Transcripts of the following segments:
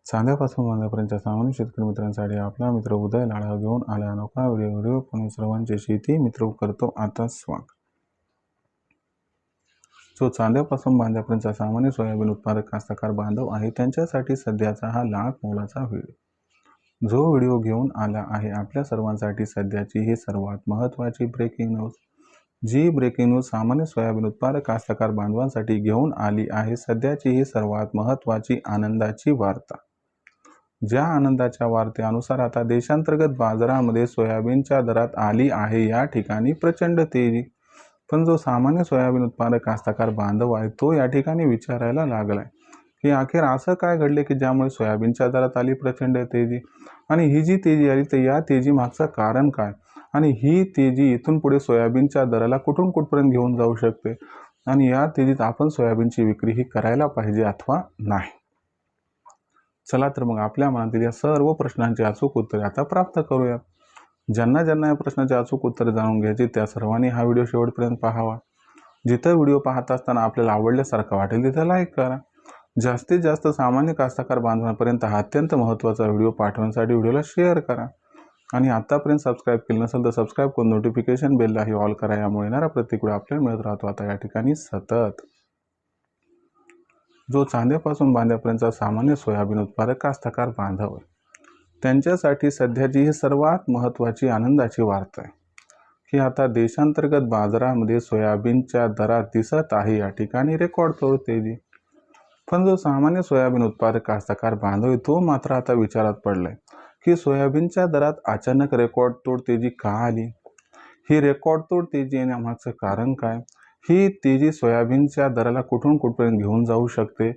चांद्यापासून बांध्यापर्यंतच्या सामान्य शेतकरी मित्रांसाठी आपला मित्र उदय लाडा घेऊन आला अनोखा व्हिडिओ पण सर्वांचे शेती मित्र करतो आता स्वागत। जो चांद्यापासून बांध्यापर्यंतचा सामान्य सोयाबीन उत्पादक कास्तकार बांधव आहे त्यांच्यासाठी सध्याचा हा लाख मोलाचा व्हिडिओ। जो व्हिडिओ घेऊन आला आहे आपल्या सर्वांसाठी सध्याची ही सर्वात महत्त्वाची ब्रेकिंग न्यूज। जी ब्रेकिंग न्यूज सामान्य सोयाबीन उत्पादक कास्तकार बांधवांसाठी घेऊन आली आहे सध्याची ही सर्वात महत्त्वाची आनंदाची वार्ता। ज्या आनंदाच्या वार्तेनुसार आता देशांतर्गत बाजारामध्ये सोयाबीनच्या दरात आली आहे या ठिकाणी प्रचंड तेजी। पण जो सामान्य सोयाबीन उत्पादक कास्तकार बांधव आहे तो या ठिकाणी विचारायला लागलाय की अखेर असं काय घडले की ज्यामुळे सोयाबीनच्या दरात आली प्रचंड तेजी, आणि ही जी तेजी आली तर या तेजी मागचं कारण काय, आणि ही तेजी इथून पुढे सोयाबीनच्या दराला कुठून कुठपर्यंत घेऊन जाऊ शकते, आणि या तेजीत आपण सोयाबीनची विक्री ही करायला पाहिजे अथवा नाही। चला तर मग आपल्या मनातील या सर्व प्रश्नांची अचूक उत्तरे आता प्राप्त करूया। ज्यांना ज्यांना या प्रश्नाचे अचूक उत्तर जाणून घ्यायचे त्या सर्वांनी हा व्हिडिओ शेवटपर्यंत पाहावा। जिथं व्हिडिओ पाहत असताना आपल्याला आवडल्यासारखं वाटेल तिथं लाईक करा। जास्तीत जास्त सामान्य कास्तकार बांधवांपर्यंत हा अत्यंत महत्त्वाचा व्हिडिओ पाठवण्यासाठी व्हिडिओला शेअर करा। आणि आतापर्यंत सबस्क्राईब केलं नसेल तर सबस्क्राईब करून नोटिफिकेशन बेललाही ऑल करा, यामुळे येणारा प्रत्येक व्हिडिओ आपल्याला मिळत राहतो आता या ठिकाणी सतत। जो चांद्यापासून बांध्यापर्यंतचा सामान्य सोयाबीन उत्पादक कास्तकार बांधव आहे त्यांच्यासाठी सध्याची ही सर्वात महत्त्वाची आनंदाची वार्ता आहे की आता देशांतर्गत बाजारामध्ये सोयाबीनच्या दरात दिसत आहे या ठिकाणी रेकॉर्ड तोड तेजी। पण जो सामान्य सोयाबीन उत्पादक कास्तकार बांधव आहे तो मात्र आता विचारात पडलाय की सोयाबीनच्या दरात अचानक रेकॉर्ड तोड तेजी का आली, ही रेकॉर्ड तोड तेजी येण्यामागचं कारण काय, ही तेजी सोयाबीनच्या दराला कुठून कुठपर्यंत घेऊन जाऊ शकते,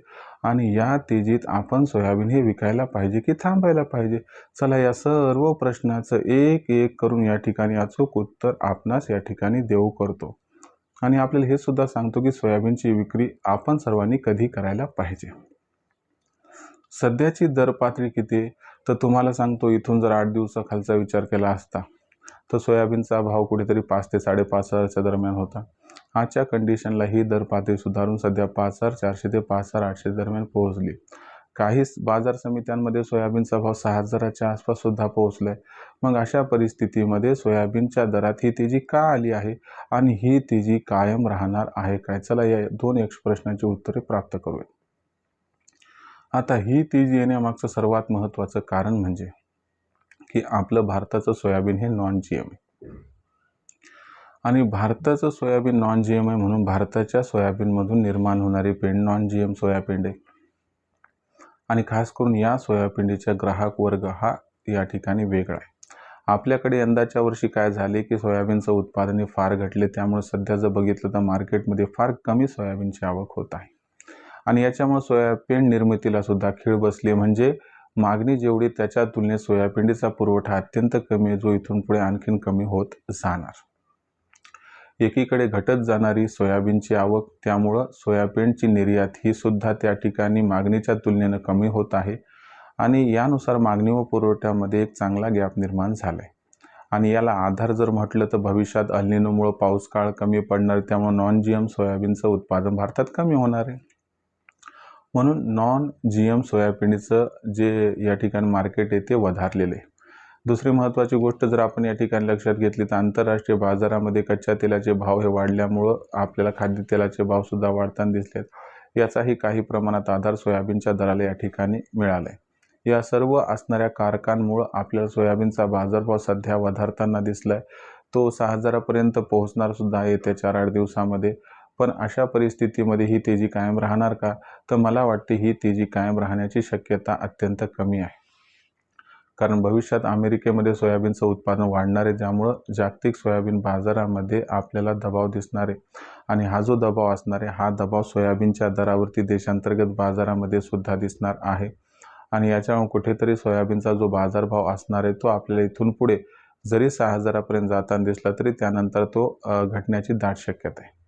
आणि या तेजीत आपण सोयाबीन हे विकायला पाहिजे की थांबायला पाहिजे। चला या सर्व प्रश्नाचं एक एक करून या ठिकाणी अचूक उत्तर आपणास या ठिकाणी देऊ करतो, आणि आपल्याला हे सुद्धा सांगतो की सोयाबीनची विक्री आपण सर्वांनी कधी करायला पाहिजे। सध्याची दर पातळी किती तर तुम्हाला सांगतो, इथून जर 8 दिवसाखालचा विचार केला असता तर सोयाबीनचा भाव कुठेतरी 5 ते 5.5 हजारच्या दरम्यान होता। आजच्या कंडिशनला ही दर पातळी सुधारून सध्या 5,400 ते 5,800 दरम्यान पोहोचली। काही बाजार समित्यांमध्ये सोयाबीनचा भाव 6,000च्या आसपास सुद्धा पोहोचलाय। मग अशा परिस्थितीमध्ये सोयाबीनच्या दरात ही तेजी का आली आहे, आणि ही तेजी कायम राहणार आहे काय, चला या 2 प्रश्नांची उत्तरे प्राप्त करूया। आता ही तेजी येण्यामागचं सर्वात महत्त्वाचं कारण म्हणजे की आपलं भारताचं सोयाबीन हे नॉन जीएम आहे, आणि भारताचं सोयाबीन नॉन जीएम आहे म्हणून भारताच्या सोयाबीनमधून निर्माण होणारी पेंड नॉन जीएम सोयाबीन आहे, आणि खास करून या सोयाबीनच्या ग्राहक वर्ग हा या ठिकाणी वेगळा आहे। आपल्याकडे यंदाच्या वर्षी काय झाले की सोयाबीनचं उत्पादन फार घटले, त्यामुळे सध्या जर बघितलं तर मार्केटमध्ये फार कमी सोयाबीनची आवक होत आहे, आणि याच्यामुळे सोयाबीन निर्मितीला सुद्धा खीळ बसली, म्हणजे मागणी जेवढी त्याच्या तुलनेत सोयाबीनचा पुरवठा अत्यंत कमी आहे, जो इथून पुढे आणखीन कमी होत जाणार। एकीकडे घटत जाणारी सोयाबीनची आवक, त्यामुळं सोयाबीनची निर्यात ही सुद्धा त्या ठिकाणी मागणीच्या तुलनेनं कमी होत आहे, आणि यानुसार मागणी व पुरवठ्यामध्ये एक चांगला गॅप निर्माण झालाय। आणि याला आधार जर म्हटलं तर भविष्यात अल निनोमुळे पाऊस काळ कमी पडणार, त्यामुळे नॉन जीएम सोयाबीनचं उत्पादन भारतात कमी होणार आहे, म्हणून नॉन जीएम सोयाबीनचं जे या ठिकाणी मार्केट आहे ते वधारलेलं आहे। दुसरी महत्त्वाची गोष्ट जर आपण या ठिकाणी लक्षात घेतली तर आंतरराष्ट्रीय बाजारामध्ये कच्च्या तेलाचे भाव हे वाढल्यामुळं आपल्याला खाद्यतेलाचे भाव सुद्धा वाढताना दिसलेत, याचाही काही प्रमाणात आधार सोयाबीनच्या दराला या ठिकाणी मिळालाय। या सर्व असणाऱ्या कारणांमुळे आपल्याला सोयाबीनचा बाजारभाव सध्या वधारताना दिसलाय, तो 6,000पर्यंत पोहोचणार सुद्धा येत्या 4-8 दिवसामध्ये। पण अशा परिस्थितीमध्ये ही तेजी कायम राहणार का, तर मला वाटते ही तेजी कायम राहण्याची शक्यता अत्यंत कमी आहे, कारण भविष्यात अमेरिकेमध्ये सोयाबीनचं उत्पादन वाढणार आहे, ज्यामुळं जागतिक सोयाबीन बाजारामध्ये आपल्याला दबाव दिसणार आहे, आणि हा जो दबाव असणार आहे हा दबाव सोयाबीनच्या दरावरती देशांतर्गत बाजारामध्ये सुद्धा दिसणार आहे, आणि याच्यामुळे कुठेतरी सोयाबीनचा जो बाजारभाव असणार आहे तो आपल्याला इथून पुढे जरी 6,000पर्यंत जाताना दिसला तरी त्यानंतर तो घटण्याची दाट शक्यता आहे।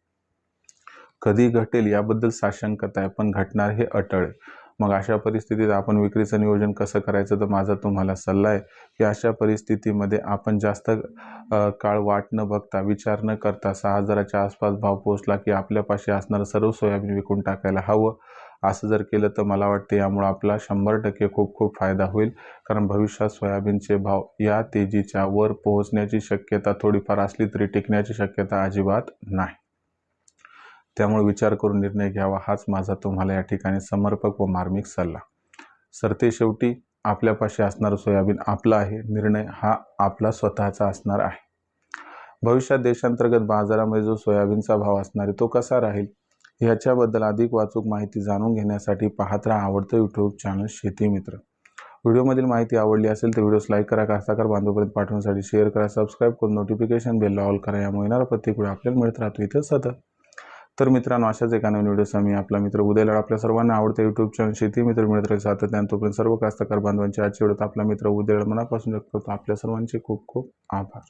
कधी घटेल याबद्दल साशंकता आहे, पण घटणार हे अटळ आहे। मग अशा परिस्थितीत आपण विक्रीचं नियोजन कसं करायचं, तर माझा तुम्हाला सल्ला आहे की अशा परिस्थितीमध्ये आपण जास्त काळ वाट न बघता, विचार न करता 6,000च्या आसपास भाव पोहोचला की आपल्यापाशी असणारं सर्व सोयाबीन विकून टाकायला हवं, असं जर केलं तर मला वाटते यामुळे आपला 100% खूप खूप फायदा होईल, कारण भविष्यात सोयाबीनचे भाव या तेजीच्या वर पोहोचण्याची शक्यता थोडीफार असली तरी टिकण्याची शक्यता अजिबात नाही. त्यामुळे विचार करून निर्णय घ्यावा, हाच माझा तुम्हाला या ठिकाणी समर्पक व मार्मिक सल्ला. सरते शेवटी आपल्यापाशी असणारं सोयाबीन आपलं आहे, निर्णय हा आपला स्वतःचा असणार आहे. भविष्यात देशांतर्गत बाजारामध्ये जो सोयाबीनचा भाव असणार आहे तो कसा राहील याच्याबद्दल अधिक वाचूक माहिती जाणून घेण्यासाठी पाहत राहा आवडतं यूट्यूब चॅनल शेती मित्र. व्हिडिओमधील माहिती आवडली असेल तर व्हिडिओस लाईक करा, कास्ताकार बांधवांपर्यंत पाठवण्यासाठी शेअर करा, सबस्क्राईब करून नोटिफिकेशन बेलला ऑल करा. यामुळे येणारा प्रत्येक व्हिडिओ आपल्याला मिळत राहतो इथं सतत. तर मित्रांनो, अशाच एका नवीन व्हिडिओसह मी आपला मित्र उदय लाड आपल्या सर्वांना आवडतं यूट्यूब चॅनल शेती मित्र मिळत राहील सातत्याने. तोपर्यंत सर्व कास्ताकार बांधवांचे आजच्या व्हिडिओत आपला मित्र उदय लाड मनापासून व्यक्त करतो. आपल्या सर्वांचे खूप खूप आभार.